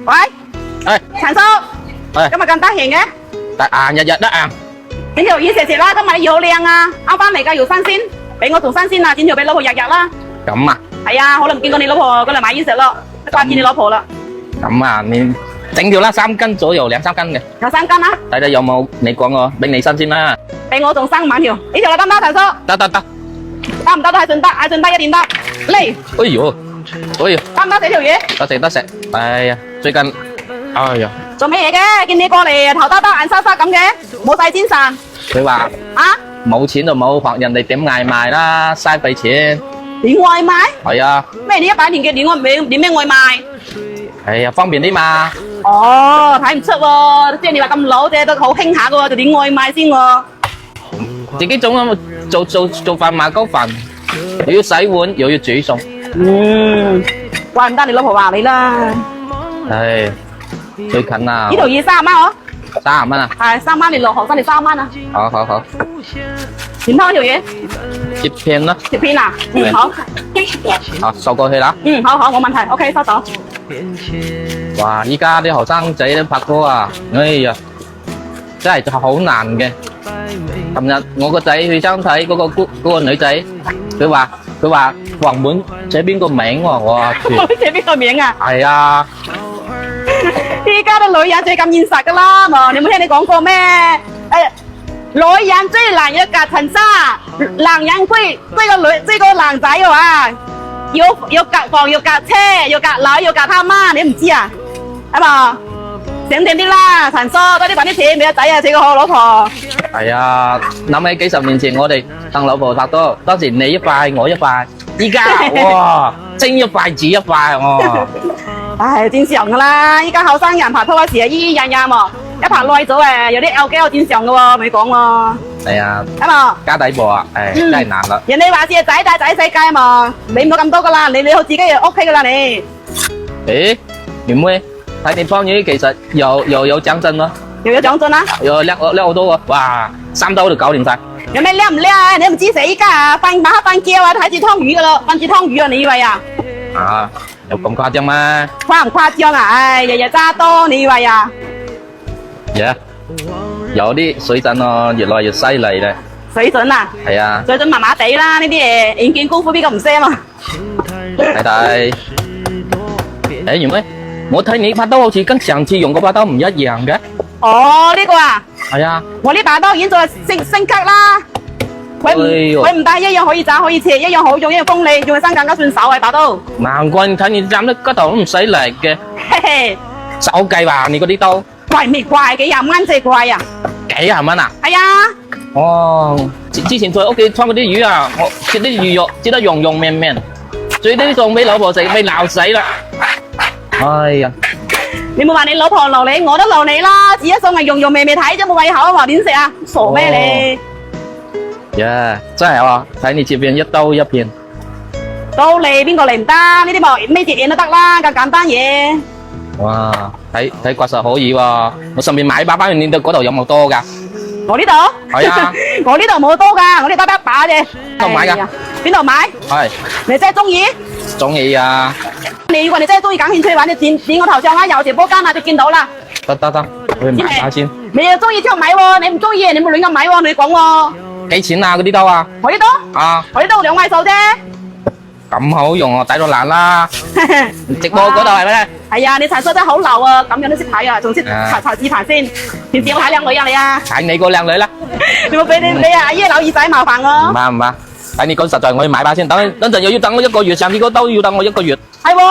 喂，Ê, Thành Số, ê,今日咁得閒嘅， tại日日都ăn. 整條魚食食啦，今日要好靚啊，啱翻嚟㗎要新鮮，俾我做新鮮啊，整條俾老婆日日啦。咁啊，係啊，好耐唔見過你老婆過嚟買嘢食咯，掛住你老婆啦。咁啊，你整條啦3斤左右，2、3斤嘅，有3斤啦，睇睇有冇你講我俾你新鮮啦。俾我仲生5條，呢條啦得唔得，陳叔？得，得唔得都係順德，係順德一定得。嚟，哎呦，得唔得？整條魚？得食。哎呀，最近，哎呀，做咩嘢嘅？見你過嚟頭耷耷眼沙沙咁嘅，冇晒精神啊？佢話冇錢就冇學人哋點外賣啦，嘥費錢。點外賣？係啊，咩你100年嘅點咩外賣？哎呀，方便啲嘛。哦，睇唔出喎，即係你話咁老啫，都好興下嘅喎，就點外賣先喎？自己種啊，做飯買高飯，又要洗碗又要煮餸。怪唔得你老婆話你啦。唉，最近啊，呢條魚30蚊嗬30蚊啊，係3蚊，你落學生你3蚊啊？好，點劏條魚？切片啦，切片啊？好，收過去啦。好，冇問題，OK，收到。哇！依家啲後生仔都拍拖啊，哎呀，真係好難嘅。琴日我個仔去相睇嗰個女仔，佢話黃門寫邊個名喎？我寫邊個名啊？係啊，依家啲女人最咁現實噶啦，你冇聽你講過咩？女人追男人隔層紗，男人追個男仔嘅話，要隔房，要隔車，要隔樓，要隔他媽，你唔知啊？係嘛？醒定啲啦，陳叔，多啲搵啲錢俾個仔啊，娶個好老婆。係啊，諗起幾十年前我哋同老婆拍拖，當時你一塊我一塊，依家哇，蒸一塊煮一塊哦。唉，正常噶啦，依家後生人拍拖嗰時啊，依依印印喎，一拍耐咗誒，有啲 L 機好正常噶喎，咪講喎。係啊，係嘛？家底薄啊，唉，真係難啦。人哋話是仔大仔世界嘛，你唔好咁多噶啦，你好自己就 OK 噶啦你。誒，妹妹，睇你劏魚其實又有獎金咯，又有獎金啊？又叻好多喎，哇，3刀就搞掂晒。有咩叻唔叻啊？你唔知死依家啊，晚黑瞓覺啊，睇住劏魚噶咯，瞓住劏魚啊，你以為啊？啊，有咁誇張咩？誇唔誇張啊？唉，日日揸多，你以為啊？有啲水準咯，越來越犀利咧。水準啊？係啊，水準麻麻地啦，呢啲嘢軟件功夫邊個唔識啊嘛？睇，妹妹，我睇你把刀好似跟上次用嗰把刀唔一樣嘅。哦，呢個啊？係啊，我呢把刀已經做升級啦，佢唔但一樣可以斬可以切，一樣好用，一樣鋒利，仲係生更加順手啊把刀。難怪睇你斬得嗰頭都唔使力嘅。嘿嘿，手計話你嗰啲刀貴咩貴？幾廿蚊隻貴啊？幾廿蚊啊？係啊。哦，之前在屋企劏嗰啲魚啊，我切啲魚肉切得軟軟綿綿，最啲送俾老婆食，俾鬧死啦！哎呀，你冇話你老婆留你，我都留你啦，只一送係軟軟綿綿睇啫，冇胃口啊嘛，點食啊？傻咩你？真係喎，睇你切片一刀一片。刀你邊個嚟唔得？呢啲冇咩隻嘢都得啦，咁簡單嘢。哇，睇確實可以喎，我順便買把翻去，你到嗰度有冇多㗎？我呢度係啊，我呢度冇刀噶，我呢度得一把啫。邊度買㗎？邊度買？係你真係中意？中意啊！你如果你真係中意，感興趣玩，你點我頭像啊，右直播間啊，就見到啦。得，去買下先。你又中意就買喎，你唔中意你冇亂咁買喎，你講喎。幾錢啊？嗰啲刀啊？我呢度啊，我呢度2位數啫。咁好用啊，抵到爛啦！直播嗰度係咩？係啊，你陳叔真係好流啊，咁樣都識睇啊，仲識查字彈先。平時有冇睇靚女啊你啊？睇你個靚女啦！你冇俾你阿姨扭耳仔麻煩我。唔怕，睇你講實在，我去買把先。等陣又要等我1個月，上次嗰刀要等我1個月。係喎。